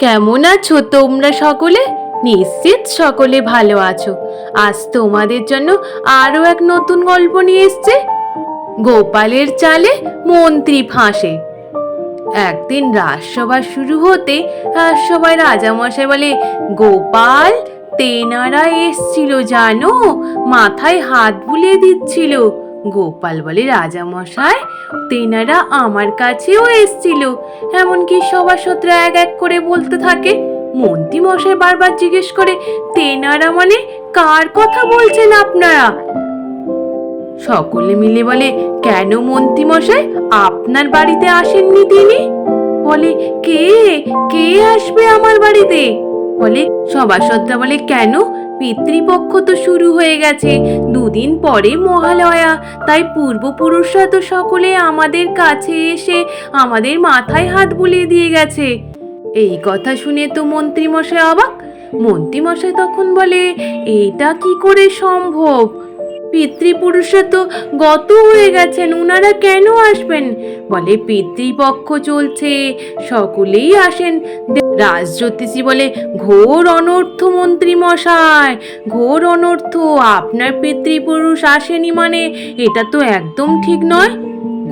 কেমন আছো তোমরা সকলে? নিশ্চিত সকলে ভালো আছো। আজ তোমাদের জন্য আরো এক নতুন গল্প নিয়ে এসেছে। গোপালের চালে মন্ত্রী ফাঁসে। একদিন রাজসভা শুরু হতে সবাই রাজামশাই বলে, গোপাল, তেনারা এসছিল জানো, মাথায় হাত বুলিয়ে দিচ্ছিল। গোপাল বলে, রাজামশাই, তেনারা আমার কাছেও এসছিল। এমনকি সভাসদরা এক এক করে বলতে থাকে। মন্ত্রী মশাই বারবার জিজ্ঞেস করে, তেনারা মানে কার কথা বলছেন আপনারা? সকলে মিলে বলে, কেন মন্ত্রী মশাই, আপনার বাড়িতে আসেননি তিনি? বলে, কে কে আসবে আমার বাড়িতে? বলে সভাসদরা বলে, কেন, পিতৃপক্ষ তো শুরু হয়ে গেছে, দুদিন পরে মহালয়া, তাই পূর্বপুরুষরা তো সকলে আমাদের কাছে এসে আমাদের মাথায় হাত বুলিয়ে দিয়ে গেছে। এই কথা শুনে তো মন্ত্রী মশাই অবাক। মন্ত্রী মশাই তখন বলে, এটা কি করে সম্ভব? পিতৃপুরুষরা তো গত হয়ে গেছেন, উনারা কেন আসবেন? বলে, পিতৃপক্ষ চলছে, সকলেই আসেন। রাজজ্যোতিষী বলে, ঘোর অনর্থ মন্ত্রী মশাই, ঘোর অনর্থ। আপনার পিতৃপুরুষ আসেনি মানে এটা তো একদম ঠিক নয়।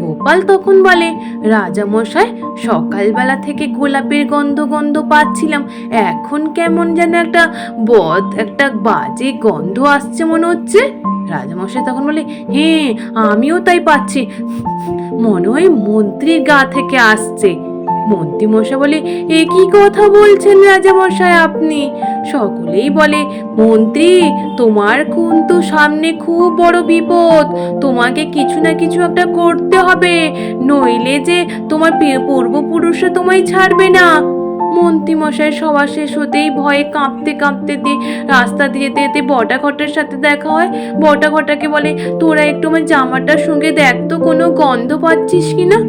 গোপাল তখন বলে, রাজামশাই, সকালবেলা থেকে গোলাপের গন্ধ গন্ধ পাচ্ছিলাম, এখন কেমন যেন একটা বাজে গন্ধ আসছে মনে হচ্ছে। রাজামশাই তখন বলে, হ্যাঁ, আমিও তাই পাচ্ছি, মনে হয় মন্ত্রীর গা থেকে আসছে। মন্ত্রী মশাই বলে, এ কি কথা বলছেন রাজামশাই আপনি? সকলেই বলে, মন্ত্রী, তোমার তো সামনে খুব বড় বিপদ, তোমাকে কিছু না কিছু একটা করতে হবে, নইলে যে তোমার পূর্বপুরুষরা তোমায় ছাড়বে না। মন্ত্রী মশাই সভা শেষ হতেই ভয়ে কাঁপতে কাঁপতে রাস্তা দিয়ে যেতে যেতে বটা ঘটার সাথে দেখা হয়। বটা ঘটাকে বলে, তোরা একটু আমার জামাটার সঙ্গে দেখ তো, কোনো গন্ধ পাচ্ছিস কিনা?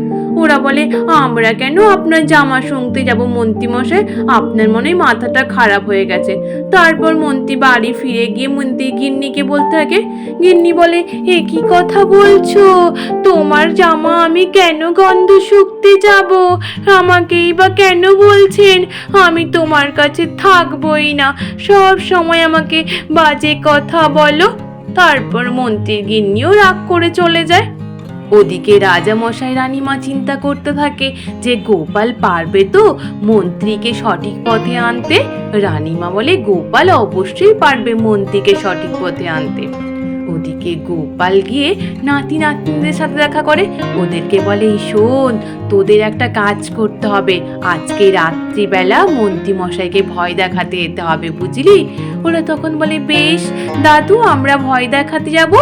ওরা বলে, আমরা কেন আপনার জামা শুনতে যাব মন্ত্রী মশাই, আপনার মনে হয় মাথাটা খারাপ হয়ে গেছে। তারপর মন্ত্রী বাড়ি ফিরে গিয়ে মন্ত্রী গিন্নিকে বলতে থাকে। গিন্নি বলে, এ কি কথা বলছো, তোমার জামা আমি কেন গন্ধ শুকতে যাব? আমাকেই বা কেন বলছেন? আমি তোমার কাছে থাকবই না, সব সময় আমাকে বাজে কথা বলো। তারপর মন্ত্রীর গিন্নিও রাগ করে চলে যায়। ওদিকে রাজামশাই রানীমা চিন্তা করতে থাকে যে গোপাল পারবে তো মন্ত্রীকে সঠিক পথে আনতে। রানীমা বলে, গোপাল অবশ্যই পারবে মন্ত্রীকে সঠিক পথে আনতে। ওদিকে গোপাল গিয়ে নাতি নাতনিদের সাথে দেখা করে। ওদেরকে বলে, শোন, তোদের একটা কাজ করতে হবে, আজকে রাত্রিবেলা মন্ত্রী মশাইকে ভয় দেখাতে যেতে হবে, বুঝলি? ওরা তখন বলে, বেশ দাদু, আমরা ভয় দেখাতে যাব।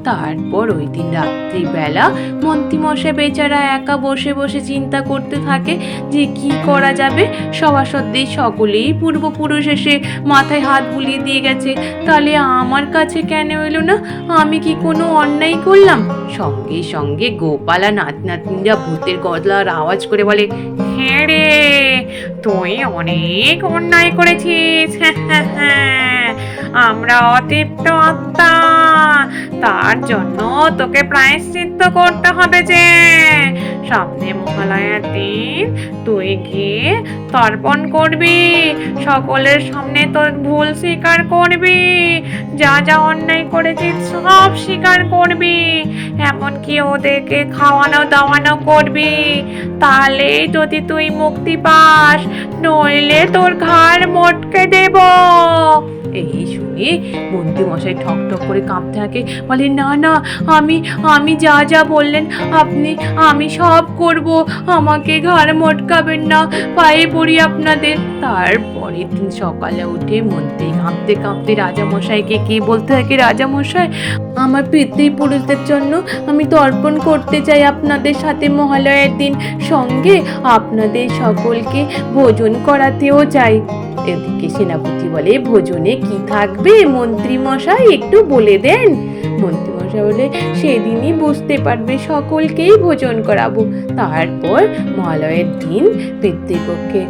তারপর ওই দিন রাত্রিবেলা মন্ত্রী মশাই বেচারা একা বসে বসে চিন্তা করতে থাকে যে কি করা যাবে। সভাসদদের সকলেই পূর্বপুরুষ এসে মাথায় হাত বুলিয়ে দিয়ে গেছে, তাহলে আমার কাছে কেন এলো না? আমি কি কোনো অন্যায় করলাম? সঙ্গে সঙ্গে গোপাল আর নাতি নাতনিরা ভূতের গলার আওয়াজ করে বলে, হ্যাঁ রে, তুই অনেক অন্যায় করেছিস, আমরা অতৃপ্ত আত্মা, তার জন্য তোকে প্রায়শ্চিত্ত করতে হবে। যে সামনে মহালয়ার দিন তুই গিয়ে তর্পণ করবি, সকলের সামনে তোর ভুল স্বীকার করবি, যা যা অন্যায় করেছিস সব স্বীকার করবি, এমনকি ওদেরকে খাওয়ানো দাওয়ানো করবি, তাহলেই যদি তুই মুক্তি পাস, নইলে তোর ঘাড় মটকে দেব। এই শুনে মন্ত্রী মশাই ঠক ঠক করে কাঁপতে থাকে, বলে, না না, আমি যা যা বললেন আপনি, আমি সব করব, আমাকে ঘাড় মটকাবেন না, পায়ে পড়ি আপনাদের। তারপরের দিন সকালে উঠে মন্ত্রী কাঁপতে কাঁপতে রাজামশাইকে গিয়ে বলতে থাকে, রাজামশাই, আমার পিতৃপুরুষদের জন্য আমি তর্পণ করতে চাই আপনাদের সাথে মহালয়ার দিন, সঙ্গে আপনাদের সকলকে ভোজন করাতেও চাই। এদিকে সেনাপতি বলে, ভোজনে কি থাকবে মন্ত্রী মশাই, একটু বলে দেন। মন্ত্রী মশাই বলে, সেদিনই বুঝতে পারবে, সকলকেই ভোজন করাবো। তারপর মহালয়ের দিন পিতৃপক্ষে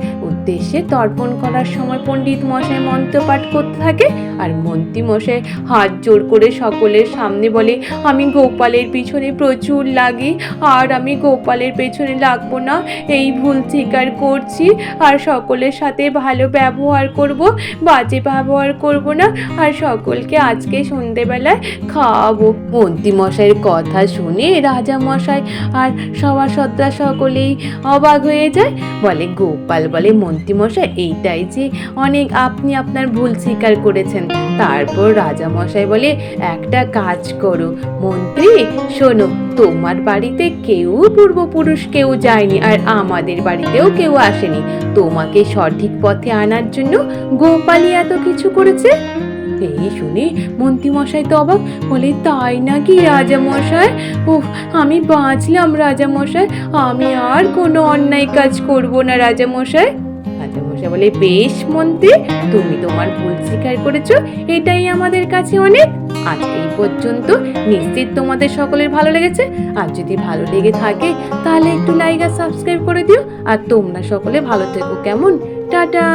উদ্দেশ্যে তর্পণ করার সময় পণ্ডিত মশাই মন্ত্রপাঠ করতে থাকে আর মন্ত্রী মশাই হাত জোর করে সকলের সামনে বলে, আমি গোপালের পিছনে প্রচুর লাগি আর আমি গোপালের পেছনে লাগবো না, এই ভুল স্বীকার করছি। আর সকলের সাথে ভালো ব্যবহার করব, বাজে ব্যবহার করব না, আর সকলকে আজকে সন্ধেবেলায় খাওয়াবো। মন্ত্রী মশাইয়ের কথা শুনে রাজা মশাই আর সভাসদরা সকলেই অবাক হয়ে যায়। বলে, গোপাল বলে, মন্ত্রী মশাই এইটাই যে অনেক আপনি আপনার ভুল স্বীকার করেছেন। তারপর রাজা মশাই বলে, একটা কাজ করো মন্ত্রী, শোনো, তোমার বাড়িতে কেউ পূর্বপুরুষ কেউ যায়নি আর আমাদের বাড়িতেও কেউ আসেনি, তোমাকে সঠিক পথে আনার জন্য গোপালই এত কিছু করেছে। এই শুনে মন্ত্রী মশাই তো অবাক, বলে, তাই নাকি রাজা মশাই? উফ, আমি বাঁচলাম রাজা মশাই, আমি আর কোনো অন্যায় কাজ করব না রাজা মশাই। রাজা মশাই বলে, বেশ মন্ত্রী, তুমি তোমার ভুল স্বীকার করেছো, এটাই আমাদের কাছে অনেক। আজ এই পর্যন্ত, নিশ্চিত তোমাদের সকলের ভালো লেগেছে। আর যদি ভালো লেগে থাকে তাহলে একটু লাইক আর সাবস্ক্রাইব করে দিও। আর তোমরা সকলে ভালো থেকো, কেমন? টাটা।